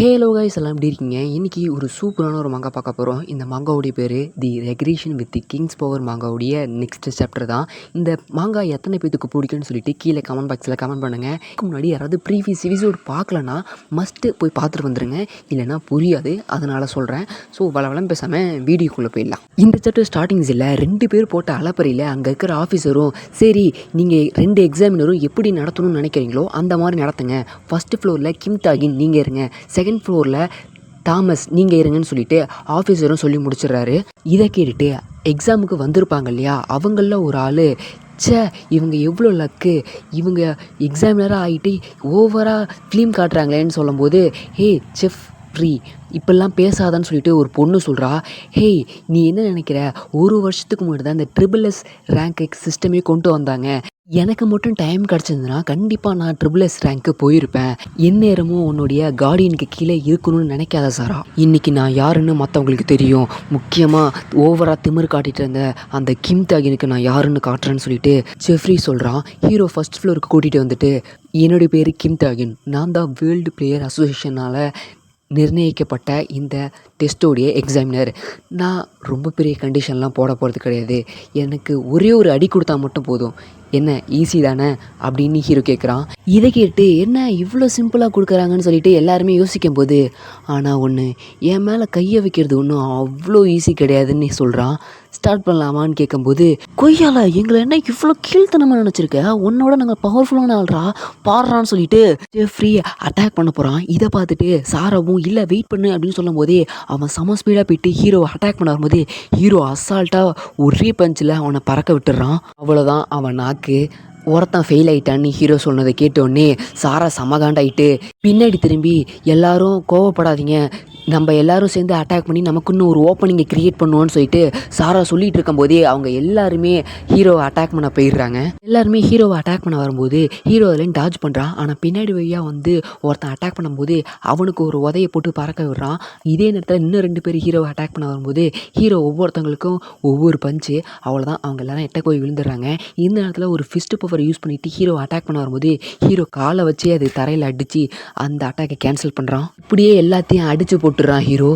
Halo guys எல்லாம் எப்படி இருக்கீங்க? இன்றைக்கி ஒரு சூப்பரான ஒரு மாங்கா பார்க்க போகிறோம். இந்த மாங்காவுடைய பேர் the recreation with the king's power மாங்காவுடைய நெக்ஸ்ட் சாப்டர் தான். இந்த மாங்கா எத்தனை பேத்துக்கு பிடிக்கும்னு சொல்லிட்டு கீழே கமெண்ட் பாக்ஸில் கமெண்ட் பண்ணுங்கள். இதுக்கு முன்னாடி யாராவது ப்ரீவியஸ் எபிசோடு பார்க்கலன்னா மஸ்ட்டு போய் பார்த்துட்டு வந்துடுங்க, இல்லைனா புரியாது, அதனால் சொல்கிறேன். ஸோ வளவளம் பேசாமல் வீடியோக்குள்ளே போயிடலாம். இந்த சாப்டர் ஸ்டார்டிங்ஸில் 2 பேர் போட்ட அலப்பறையில் அங்கே இருக்கிற ஆஃபீஸரும் சரி நீங்கள் 2 எக்ஸாமினரும் எப்படி நடத்தணும்னு நினைக்கிறீங்களோ அந்த மாதிரி நடத்துங்க. ஃபஸ்ட்டு ஃப்ளோரில் கிம் தாகின் நீங்கள் இருங்க, செகண்ட் ஃப்ளோரில் தாமஸ் நீங்கள் இருங்கன்னு சொல்லிட்டு ஆஃபீஸரும் சொல்லி முடிச்சிடுறாரு. இதை கேட்டுட்டு எக்ஸாமுக்கு வந்திருப்பாங்க இல்லையா, அவங்களில் ஒரு ஆள் இவங்க எவ்வளோ லக்கு, இவங்க எக்ஸாமினராக ஆகிட்டு ஓவராக ஃபிலிம் காட்டுறாங்களேன்னு சொல்லும்போது ஹே செஃப் ஃப்ரீ இப்படிலாம் பேசாதான்னு சொல்லிட்டு ஒரு பொண்ணு சொல்கிறா. ஹேய் நீ என்ன நினைக்கிற, ஒரு வருஷத்துக்கு முன்னாடி தான் இந்த ட்ரிபிள் எஸ் ரேங்க் சிஸ்டமே கொண்டு வந்தாங்க. எனக்கு மட்டும் டைம் கிடச்சிருந்துன்னா கண்டிப்பாக நான் ட்ரிபிள் எஸ் ரேங்க்கு போயிருப்பேன். எந்நேரமும் உன்னுடைய கார்டியனுக்கு கீழே இருக்கணும்னு நினைக்காத சாரா. இன்றைக்கி நான் யாருன்னு மற்றவங்களுக்கு தெரியும், முக்கியமாக ஓவராக திமிர் காட்டிகிட்டு இருந்த அந்த கிம் தாகினுக்கு நான் யாருன்னு காட்டுறேன்னு சொல்லிட்டு ஜெஃப்ரி சொல்கிறான். ஹீரோ ஃபஸ்ட் ஃப்ளோருக்கு கூட்டிகிட்டு வந்துட்டு என்னுடைய பேர் கிம் தாகின், நான் தான் வேர்ல்டு பிளேயர் அசோசியேஷனால் நிர்ணயிக்கப்பட்ட இந்த டெஸ்ட்டோடைய எக்ஸாமினர். நான் ரொம்ப பெரிய கண்டிஷன்லாம் போட போகிறது கிடையாது, எனக்கு ஒரே ஒரு அடி கொடுத்தா மட்டும் போதும், என்ன ஈஸி தானே அப்படின்னு ஹீரோ கேட்குறான். இதை கேட்டு என்ன இவ்வளோ சிம்பிளாக கொடுக்குறாங்கன்னு சொல்லிட்டு எல்லாருமே யோசிக்கும் போது, ஆனால் ஒன்று என் மேலே கையை வைக்கிறது ஒன்றும் அவ்வளோ ஈஸி கிடையாதுன்னு சொல்கிறான். ஸ்டார்ட் பண்ணலாமான்னு கேட்கும்போது, கொய்யால எங்களை என்ன இவ்வளோ கீழ்த்தனமாக நினச்சிருக்க, உன்னோட நாங்கள் பவர்ஃபுல்லான ஆள்றா பாடுறான்னு சொல்லிட்டு ஜெஃப்ரி அட்டாக் பண்ண போகிறான். இதை பார்த்துட்டு சாராவும் இல்லை வெயிட் பண்ணு அப்படின்னு சொல்லும் போதே அவன் செம ஸ்பீடாக போயிட்டு ஹீரோவை அட்டாக் பண்ண வரும்போது ஹீரோ அசால்ட்டாக ஒரே பஞ்சில் அவனை பறக்க விட்டுடுறான். அவ்வளோதான், அவன் நாக்கு ஒருத்தன் ஃபெயில் ஆகிட்டான்னு ஹீரோ சொன்னதை கேட்டோடனே சாரா சமகாண்டாயிட்டு பின்னாடி திரும்பி எல்லாரும் கோவப்படாதீங்க, நம்ம எல்லாரும் சேர்ந்து அட்டாக் பண்ணி நமக்குன்னு ஒரு ஓப்பனிங்கை க்ரியேட் பண்ணுவோன்னு சொல்லிட்டு சாரா சொல்லிகிட்டு இருக்கும்போதே அவங்க எல்லாருமே ஹீரோவை அட்டாக் பண்ண போயிடுறாங்க. எல்லாருமே ஹீரோவை அட்டாக் பண்ண வரும்போது ஹீரோ அதுலேயும் டாஜ் பண்ணுறான். ஆனால் பின்னாடி வழியாக வந்து ஒருத்தன் அட்டாக் பண்ணும்போது அவனுக்கு ஒரு உதையை போட்டு பறக்க விடுறான். இதே நேரத்தில் இன்னும் 2 பேர் ஹீரோவை அட்டாக் பண்ண வரும்போது ஹீரோ ஒவ்வொருத்தவங்களுக்கும் ஒவ்வொரு பஞ்சு, அவ்வளோதான் அவங்க எல்லாரும் எட்ட போய் விழுந்துடுறாங்க. இந்த நேரத்தில் ஒரு ஃபிஸ்ட் பவர் யூஸ் பண்ணிவிட்டு ஹீரோ அட்டாக் பண்ண வரும்போது ஹீரோ காலை வச்சு அது தரையில் அடித்து அந்த அட்டாக்கை கேன்சல் பண்ணுறான். இப்படியே எல்லாத்தையும் அடித்து போட்டுறான் ஹீரோ.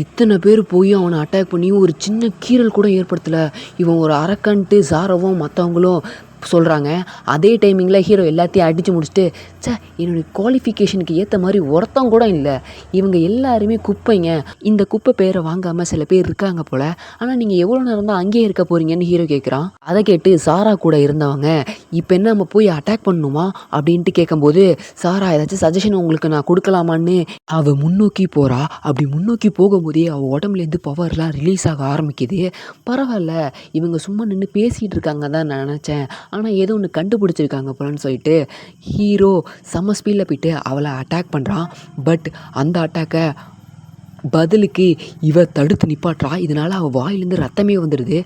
இத்தனை பேர் போய் அவனை அட்டாக் பண்ணி ஒரு சின்ன கீறல் கூட ஏற்படுத்தலை, இவன் ஒரு அரக்கன்ட்டு சாரவும் மற்றவங்களும் சொல்கிறாங்க. அதே டைமிங்கில் ஹீரோ எல்லாத்தையும் அடித்து முடிச்சுட்டு என்னுடைய குவாலிஃபிகேஷனுக்கு ஏற்ற மாதிரி ஒருத்தம் கூட இல்லை, இவங்க எல்லாருமே குப்பைங்க, இந்த குப்பை பேரை வாங்காமல் சில பேர் இருக்காங்க போல், ஆனால் நீங்கள் எவ்வளோ நேரம் தான் அங்கேயே இருக்க போகிறீங்கன்னு ஹீரோ கேட்குறான். அதை கேட்டு சாரா கூட இருந்தவங்க இப்போ என்ன நம்ம போய் அட்டாக் பண்ணணுமா அப்படின்ட்டு கேட்கும்போது சாரா ஏதாச்சும் சஜஷன் உங்களுக்கு நான் கொடுக்கலாமான்னு அவள் முன்னோக்கி போகிறா. அப்படி முன்னோக்கி போகும்போதே அவள் உடம்புலேருந்து பவர்லாம் ரிலீஸ் ஆக ஆரம்பிக்குது. பரவாயில்ல இவங்க சும்மா நின்று பேசிகிட்டு இருக்காங்க தான் நான் நினச்சேன், ஆனால் ஏதோ ஒன்று கண்டுபிடிச்சிருக்காங்க போலன்னு சொல்லிட்டு ஹீரோ செம்ம ஸ்பீடில் போயிட்டு அவளை அட்டாக் பண்ணுறான். பட் அந்த அட்டாக்கை பதிலுக்கு இவ தடுத்து நிப்பாட்டுறா. இதனால் அவள் வாயிலேருந்து ரத்தமே வந்துடுது.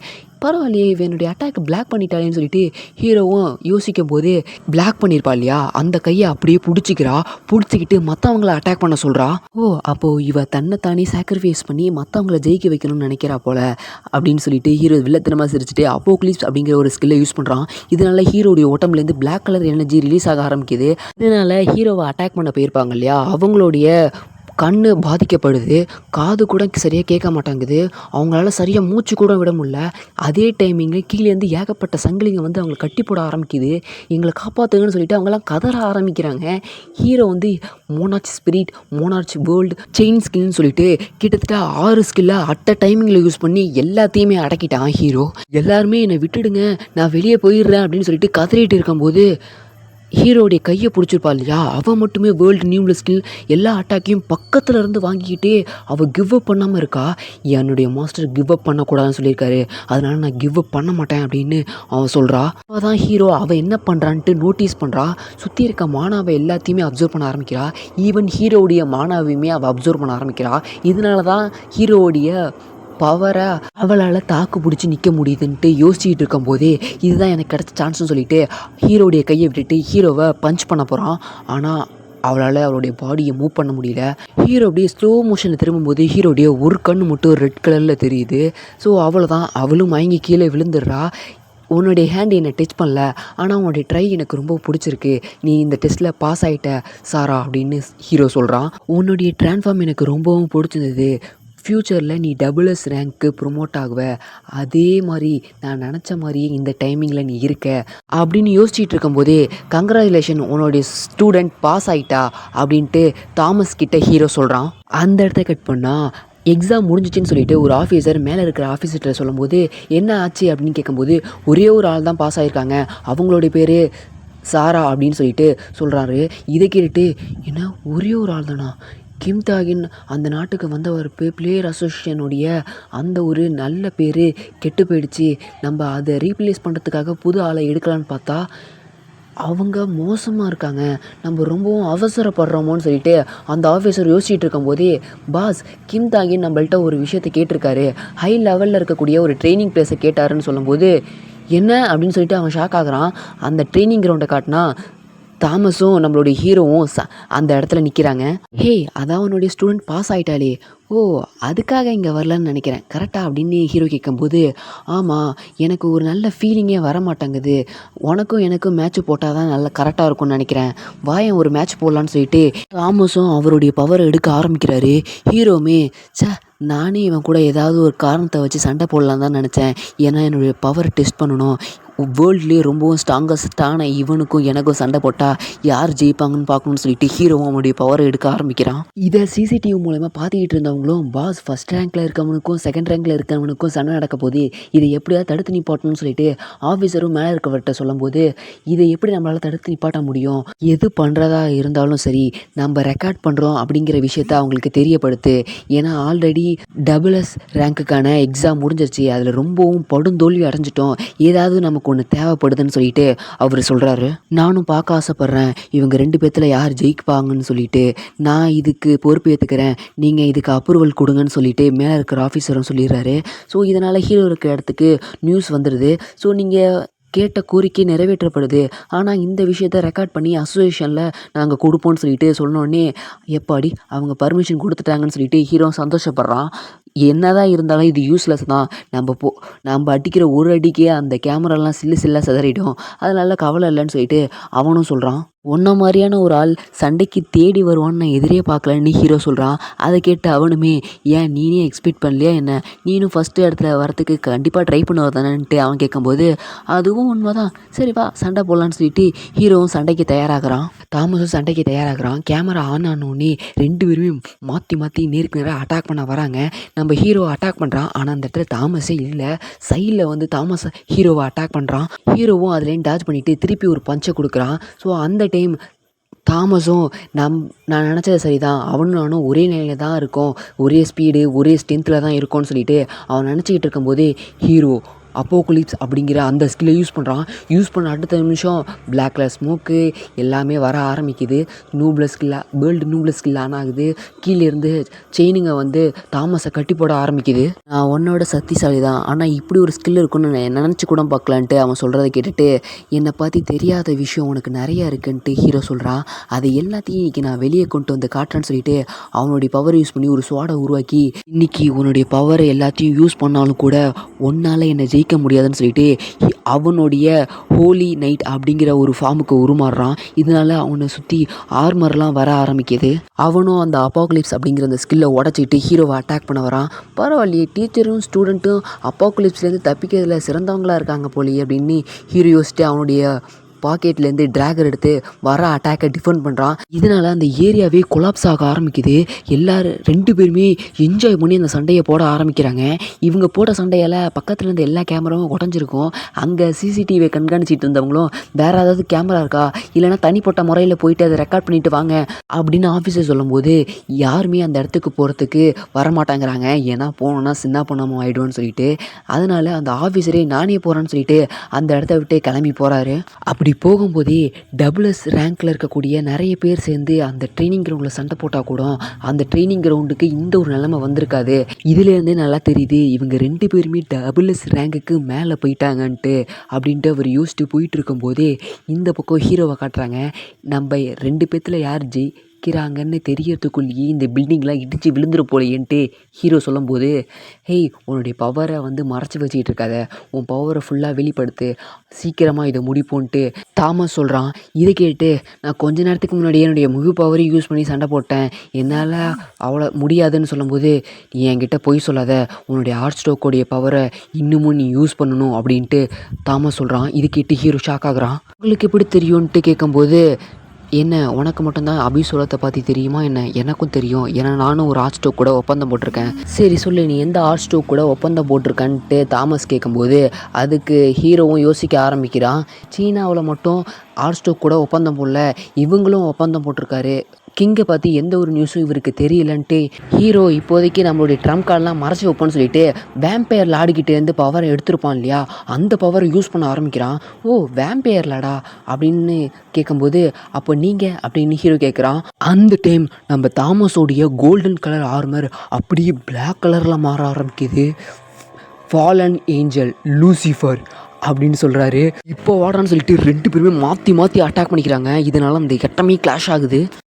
பரவாயில்லையே இவனுடைய அட்டாக் பிளாக் பண்ணிட்டாளேன்னு சொல்லிட்டு ஹீரோவும் யோசிக்கும் போது பிளாக் பண்ணியிருப்பா இல்லையா, அந்த கையை அப்படியே பிடிச்சிக்கிட்டு மற்றவங்கள அட்டாக் பண்ண சொல்கிறா. அப்போது இவ தன்னைத்தானே சாக்ரிஃபைஸ் பண்ணி மற்றவங்கள ஜெயிக்க வைக்கணும்னு நினைக்கிறா போல அப்படின்னு சொல்லிட்டு ஹீரோ வில்லத்தனமாக சிரிச்சுட்டு அப்போக்லிப்ஸ் அப்படிங்கிற ஒரு ஸ்கில்லை யூஸ் பண்ணுறான். இதனால் ஹீரோடைய உடம்புலேருந்து பிளாக் கலர் எனர்ஜி ரிலீஸ் ஆக ஆரம்பிக்குது. இதனால் ஹீரோவை அட்டாக் பண்ண போயிருப்பாங்க இல்லையா, அவங்களுடைய கண் பாதிக்கப்படுது, காது கூட சரியாக கேட்க மாட்டாங்குது, அவங்களால சரியாக மூச்சு கூட விட முடியல. அதே டைமிங்கில் கீழேருந்து ஏகப்பட்ட சங்கிலிங்க வந்து அவங்களை கட்டி போட ஆரம்பிக்குது. எங்களை காப்பாற்றுங்கன்னு சொல்லிட்டு அவங்களாம் கதற ஆரம்பிக்கிறாங்க. ஹீரோ வந்து monarch spirit, monarch world, chain ஸ்கில்னு சொல்லிட்டு கிட்டத்தட்ட 6 ஸ்கில்லை அட்ட டைமிங்கில் யூஸ் பண்ணி எல்லாத்தையுமே அடக்கிட்டான் ஹீரோ. எல்லாருமே என்னை விட்டுடுங்க நான் வெளியே போயிடுறேன் அப்படின்னு சொல்லிட்டு கதறிட்டு இருக்கும்போது ஹீரோடைய கையை பிடிச்சிருப்பா இல்லையா, அவள் மட்டுமே வேர்ல்டு நியூ ஸ்கில் எல்லா அட்டாக்கையும் பக்கத்தில் இருந்து வாங்கிக்கிட்டே அவள் கிவ் அப் பண்ணாமல் இருக்கா. என்னுடைய மாஸ்டர் கிவ் அப் பண்ணக்கூடாதுன்னு சொல்லியிருக்காரு, அதனால் நான் கிவ் அப் பண்ண மாட்டேன் அப்படின்னு அவன் சொல்கிறா. அப்போ தான் ஹீரோ அவள் என்ன பண்ணுறான்ட்டு நோட்டீஸ் பண்ணுறா. சுற்றி இருக்க மானாவை எல்லாத்தையுமே அப்சர்வ் பண்ண ஆரம்பிக்கிறா. ஈவன் ஹீரோடைய மானாவையுமே அவள் அப்சர்வ் பண்ண ஆரம்பிக்கிறா. இதனால தான் ஹீரோடைய பவரை அவளால் தாக்கு பிடிச்சி நிற்க முடியுதுன்ட்டு யோசிச்சுட்டு இருக்கும்போதே இதுதான் எனக்கு கிடைச்ச சான்ஸ்னு சொல்லிட்டு ஹீரோடைய கையை விட்டுட்டு ஹீரோவை பஞ்ச் பண்ண போகிறான். ஆனால் அவளால் அவளுடைய பாடியை மூவ் பண்ண முடியல. ஹீரோ அப்படியே ஸ்லோ மோஷனில் திரும்பும்போது ஹீரோடைய ஒரு கண் மட்டும் ரெட் கலரில் தெரியுது. ஸோ அவ்வளோதான், அவளும் மயங்கி கீழே விழுந்துடுறா. உன்னுடைய ஹேண்ட் என்னை டச் பண்ணல, ஆனால் உன்னுடைய ட்ரை எனக்கு ரொம்ப பிடிச்சிருக்கு, நீ இந்த டெஸ்ட்டில் பாஸ் ஆகிட்ட சாரா அப்படின்னு ஹீரோ சொல்கிறான். உன்னுடைய ட்ரான்ஸ்ஃபார்ம் எனக்கு ரொம்பவும் பிடிச்சிருந்தது, ஃப்யூச்சரில் நீ டபுள்எஸ் ரேங்க்கு ப்ரொமோட் ஆகுவ, அதே மாதிரி நான் நினச்ச மாதிரியே இந்த டைமிங்கில் நீ இருக்க அப்படின்னு யோசிச்சுட்டு இருக்கும்போதே கங்க்ராச்சுலேஷன் உன்னுடைய ஸ்டூடெண்ட் பாஸ் ஆகிட்டா அப்படின்ட்டு தாமஸ் கிட்ட ஹீரோ சொல்கிறான். அந்த இடத்த கட் பண்ணால் எக்ஸாம் முடிஞ்சிச்சின்னு சொல்லிட்டு ஒரு ஆஃபீஸர் மேலே இருக்கிற ஆஃபீஸர்கிட்ட சொல்லும்போது என்ன ஆச்சு அப்படின்னு கேட்கும்போது ஒரே ஒரு ஆள் தான் பாஸ் ஆகியிருக்காங்க, அவங்களுடைய பேர் சாரா அப்படின்னு சொல்லிட்டு சொல்கிறாரு. இதை கேட்டுட்டு என்ன ஒரே ஒரு ஆள் தானா, கிம் தாகின் அந்த நாட்டுக்கு வந்தவர் பிளேயர் அசோசியேஷனுடைய அந்த ஒரு நல்ல பேர் கெட்டு போயிடுச்சு, நம்ம அதை ரீப்ளேஸ் பண்ணுறதுக்காக புது ஆளை எடுக்கலான்னு பார்த்தா அவங்க மோசமாக இருக்காங்க, நம்ம ரொம்பவும் அவசரப்படுறோமோன்னு சொல்லிட்டு அந்த ஆஃபீஸர் யோசிச்சுட்டு இருக்கும்போதே பாஸ் கிம் தாகின் நம்மள்ட்ட ஒரு விஷயத்தை கேட்டிருக்காரு, ஹை லெவலில் இருக்கக்கூடிய ஒரு ட்ரைனிங் பிளேஸை கேட்டாருன்னு சொல்லும்போது என்ன அப்படின்னு சொல்லிட்டு அவன் ஷாக் ஆகுறான். அந்த ட்ரைனிங் கிரவுண்டை காட்டினா தாமஸும் நம்மளுடைய ஹீரோவும் அந்த இடத்துல நிற்கிறாங்க. ஹே அதான் அவனுடைய ஸ்டூடெண்ட் பாஸ் ஆகிட்டாலே, ஓ அதுக்காக இங்கே வரலன்னு நினைக்கிறேன் கரெக்டாக அப்படின்னு ஹீரோ கேட்கும்போது ஆமாம் எனக்கு ஒரு நல்ல ஃபீலிங்கே வர மாட்டேங்குது, உனக்கும் எனக்கும் மேட்ச் போட்டால் தான் நல்லா கரெக்டாக இருக்கும்னு நினைக்கிறேன், வாயன் ஒரு மேட்ச் போடலான்னு சொல்லிட்டு தாமஸும் அவருடைய பவரை எடுக்க ஆரம்பிக்கிறாரு. ஹீரோவுமே நானே இவன் கூட ஏதாவது ஒரு காரணத்தை வச்சு சண்டை போடலான்னு தான் நினச்சேன், ஏன்னா என்னுடைய பவர் டெஸ்ட் பண்ணணும், வேர்ல்ட்லேயே ரொம்பவும் ஸ்ட்ராங்கஸ்டான இவனுக்கும் எனக்கும் சண்டை போட்டால் யார் ஜெயிப்பாங்கன்னு பார்க்கணுன்னு சொல்லிட்டு ஹீரோவும் அவனுடைய பவரை எடுக்க ஆரம்பிக்கிறான். இதை சிசிடிவி மூலமாக பார்த்துக்கிட்டு இருந்தவங்களும் பாஸ் ஃபஸ்ட் ரேங்க்கில் இருக்கவனுக்கும் செகண்ட் ரேங்க்கில் இருக்கவனுக்கும் சண்டை நடக்க போது இதை எப்படியாவது தடுத்து நிப்பாட்டணும்னு சொல்லிட்டு ஆஃபீஸரும் மேலே இருக்கவர்கிட்ட சொல்லும்போது இதை எப்படி நம்மளால் தடுத்து நிப்பாட்ட முடியும், எது பண்ணுறதா இருந்தாலும் சரி நம்ம ரெக்கார்ட் பண்ணுறோம் அப்படிங்கிற விஷயத்த அவங்களுக்கு தெரியப்படுத்து, ஏன்னா ஆல்ரெடி டபுள்எஸ் ரேங்க்குக்கான எக்ஸாம் முடிஞ்சிருச்சு, அதில் ரொம்பவும் படுந்தோல்வி அடைஞ்சிட்டோம், ஏதாவது நமக்கு ஒன்று தேவைப்படுதுன்னு சொல்லிட்டு அவர் சொல்கிறாரு. நானும் பார்க்க ஆசைப்பட்றேன் இவங்க 2 பேர்த்தில் யார் ஜெயிப்பாங்கன்னு சொல்லிட்டு, நான் இதுக்கு பொறுப்பு ஏற்றுக்கிறேன், நீங்கள் இதுக்கு அப்ரூவல் கொடுங்கன்னு சொல்லிட்டு மேலே இருக்கிற ஆஃபீஸரும் சொல்லிடுறாரு. ஸோ இதனால் ஹீரோ இருக்கிற இடத்துக்கு நியூஸ் வந்துடுது. ஸோ நீங்கள் கேட்ட கோரிக்கை நிறைவேற்றப்படுது, ஆனால் இந்த விஷயத்த ரெக்கார்ட் பண்ணி அசோசியேஷனில் நாங்கள் கொடுப்போம்னு சொல்லிட்டு சொன்னோடனே எப்பாடி அவங்க பர்மிஷன் கொடுத்துட்டாங்கன்னு சொல்லிட்டு ஹீரோ சந்தோஷப்படுறான். என்னதான் இருந்தாலும் இது யூஸ்லெஸ் தான், நம்ம அடிக்கிற ஒரு அடிக்கே அந்த கேமராலாம் சில்லாக சிதறிடும், அதனால கவலை இல்லைன்னு சொல்லிட்டு அவனும் சொல்கிறான். உன்ன மாதிரியான ஒரு ஆள் சண்டைக்கு தேடி வருவான்னு நான் எதிரே பார்க்கலன்னு ஹீரோ சொல்கிறான். அதை கேட்டு அவனுமே ஏன் நீனே எக்ஸ்பெக்ட் பண்ணலையா என்ன, நீனும் ஃபஸ்ட்டு இடத்துல வரத்துக்கு கண்டிப்பாக ட்ரை பண்ணுவ தானேன்ட்டு அவன் கேட்கும்போது அதுவும் உண்மை தான், சரி வா சண்டை போடலான்னு சொல்லிட்டு ஹீரோவும் சண்டைக்கு தயாராகிறான். தாமஸும் சண்டைக்கு தயாராகிறான். கேமரா ஆன் ஆனோடனே 2 பேருமே மாற்றி நேருக்கு நேராக அட்டாக் பண்ண வராங்க. நம்ம ஹீரோ அட்டாக் பண்ணுறான், ஆனால் அந்த இடத்துல தாமஸே இல்லை, சைடில் வந்து தாமஸ் ஹீரோவை அட்டாக் பண்ணுறான். ஹீரோவும் அதுலேருந்து டாச் பண்ணிவிட்டு திருப்பி ஒரு பஞ்சை கொடுக்குறான். ஸோ அந்த டைம் தாமஸும் நான் நினச்சது சரிதான், அவனும் நானும் ஒரே நிலையில் தான் இருக்கோம், ஒரே ஸ்பீடு ஒரே ஸ்ட்ரென்த்தில் தான் இருக்கோன்னு சொல்லிட்டு அவன் நினச்சிக்கிட்டு இருக்கும்போதே ஹீரோ அப்போகலிப்ஸ் அப்படிங்கிற அந்த ஸ்கில்லை யூஸ் பண்ணுறான். யூஸ் பண்ண அடுத்த நிமிஷம் பிளாக் கலர் ஸ்மோக்கு எல்லாமே வர ஆரம்பிக்குது. வேர்ல்டு நியூப்ளஸ் ஸ்கில் ஆன் ஆகுது. கீழேருந்து செயினுங்க வந்து தாமஸை கட்டி போட ஆரம்பிக்குது. நான் உன்னோட சக்திசாலி தான், ஆனால் இப்படி ஒரு ஸ்கில் இருக்குன்னு நான் நினச்சி கூட பார்க்கலான்ட்டு அவன் சொல்கிறத கேட்டுட்டு என்னை பற்றி தெரியாத விஷயம் உனக்கு நிறையா இருக்குன்ட்டு ஹீரோ சொல்கிறான். அதை எல்லாத்தையும் இன்றைக்கி நான் வெளியே கொண்டு வந்து காட்டுறேன்னு சொல்லிட்டு அவனுடைய பவர் யூஸ் பண்ணி ஒரு ஸ்வாடை உருவாக்கி இன்றைக்கி உன்னுடைய பவரை எல்லாத்தையும் யூஸ் பண்ணாலும் கூட உன்னால் என்னை ஜெயிக்க முடியாதுன்னு சொல்லிட்டு அவனுடைய ஹோலி நைட் அப்படிங்கிற ஒரு ஃபார்முக்கு உருமாறுறான். இதனால அவனை சுற்றி ஆர்மர்லாம் வர ஆரம்பிக்குது. அவனும் அந்த அப்பாகலிப்ஸ் அப்படிங்கிற அந்த ஸ்கில்லை உடச்சிக்கிட்டு ஹீரோவை அட்டாக் பண்ண வரான். பரவாயில்லையே டீச்சரும் ஸ்டூடெண்ட்டும் அப்பாகலிப்ஸ்லேருந்து தப்பிக்கிறதுல சிறந்தவங்களாக இருக்காங்க போலயே அப்படின்னு ஹீரோ யோசிச்சுட்டு அவனுடைய பாக்கெட்லேருந்து ட்ராகர் எடுத்து வர அட்டாக்கை டிஃபெண்ட் பண்ணுறான். இதனால் அந்த ஏரியாவே கொலாப்ஸ் ஆக ஆரம்பிக்குது. எல்லாரும் 2 பேருமே என்ஜாய் பண்ணி அந்த சண்டையை போட ஆரம்பிக்கிறாங்க. இவங்க போட சண்டையால் பக்கத்தில் இருந்த எல்லா கேமராவும் உடஞ்சிருக்கும். அங்கே சிசிடிவியை கண்காணிச்சிட்டு இருந்தவங்களும் வேறு ஏதாவது கேமரா இருக்கா இல்லைனா தனிப்பட்ட முறையில் போயிட்டு அதை ரெக்கார்ட் பண்ணிட்டு வாங்க அப்படின்னு ஆஃபீஸர் சொல்லும்போது யாருமே அந்த இடத்துக்கு போகிறதுக்கு வரமாட்டாங்கிறாங்க. ஏன்னா போனோன்னா சின்ன பொண்ணாமல் ஆகிடுவோன்னு சொல்லிட்டு. அதனால் அந்த ஆஃபீஸரே நானே போகிறேன்னு சொல்லிட்டு அந்த இடத்த விட்டு கிளம்பி போகிறாரு. அப்படி போகும்போதே டபுள்எஸ் ரேங்க்கில் இருக்கக்கூடிய நிறைய பேர் சேர்ந்து அந்த ட்ரைனிங் கிரவுண்டில் சண்டை போட்டால் கூட அந்த ட்ரைனிங் கிரவுண்டுக்கு இந்த ஒரு நிலைமை வந்திருக்காது. இதுலேருந்தே நல்லா தெரியுது இவங்க 2 பேருமே டபுள்எஸ் ரேங்குக்கு மேலே போயிட்டாங்கன்ட்டு அப்படின்ட்டு அவர் யோசிச்சுட்டு போயிட்டு இருக்கும்போதே இந்த பக்கம் ஹீரோவை காட்டுறாங்க. நம்ம 2 பேர்த்தில் யார் நிற்கிறாங்கன்னு தெரியறதுக்குள்ளேயே இந்த பில்டிங்லாம் இடித்து விழுந்துரு போலேன்ட்டு ஹீரோ சொல்லும்போது, ஹேய் உன்னுடைய பவரை வந்து மறைச்சி வச்சுக்கிட்டு இருக்காத, உன் பவரை ஃபுல்லாக வெளிப்படுத்து, சீக்கிரமாக இதை முடிப்போன்ட்டு தாமஸ் சொல்கிறான். இதை கேட்டு நான் கொஞ்ச நேரத்துக்கு முன்னாடியே என்னுடைய முழு பவரையும் யூஸ் பண்ணி சண்டை போட்டேன், என்னால் அவ்வளோ முடியாதுன்னு சொல்லும்போது, நீ என்கிட்ட பொய் சொல்லாத, உன்னுடைய ஹார்ட் ஸ்ட்ரோக்கோடைய பவரை இன்னமும் நீ யூஸ் பண்ணணும் அப்படின்ட்டு தாமஸ் சொல்கிறான். இது கேட்டு ஹீரோ ஷாக் ஆகுறான். உங்களுக்கு எப்படி தெரியும்ன்ட்டு கேட்கும்போது, என்ன உனக்கு மட்டும்தான் அபிசோலத்தை பற்றி தெரியுமா என்ன? எனக்கும் தெரியும், ஏன்னா நானும் ஒரு ஹாட் ஸ்டோக் கூட ஒப்பந்தம் போட்டிருக்கேன். சரி சொல்லு, நீ எந்த ஹாட் ஸ்டோக் கூட ஒப்பந்தம் போட்டிருக்கன்ட்டு தாமஸ் கேட்கும்போது, அதுக்கு ஹீரோவும் யோசிக்க ஆரம்பிக்கிறான். சீனாவில் மட்டும் ஹாட் ஸ்டோக் கூட ஒப்பந்தம் போடல, இவங்களும் ஒப்பந்தம் போட்டிருக்காரு. கிங்கை பற்றி எந்த ஒரு நியூஸும் இவருக்கு தெரியலன்ட்டு ஹீரோ இப்போதைக்கு நம்மளுடைய ட்ரம்ப் கார்டெலாம் மறைச்சி வைப்போன்னு சொல்லிட்டு வேம்பயர் லாடுகிட்டேருந்து பவரை எடுத்திருப்பான் இல்லையா, அந்த பவரை யூஸ் பண்ண ஆரம்பிக்கிறான். ஓ வேம்பயர் லாடா அப்படின்னு கேட்கும்போது, அப்போ நீங்கள் அப்படின்னு ஹீரோ கேட்குறான். அந்த டைம் நம்ம தாமஸோடைய கோல்டன் கலர் ஆர்மர் அப்படியே பிளாக் கலரில் மாற ஆரம்பிக்குது. ஃபாலன் ஏஞ்சல் லூசிஃபர் அப்படின்னு சொல்கிறாரு. இப்போ வாடான்னு சொல்லிட்டு 2 பேருமே மாற்றி மாற்றி அட்டாக் பண்ணிக்கிறாங்க. இதனால் அந்த கட்டமே கிளாஷ் ஆகுது.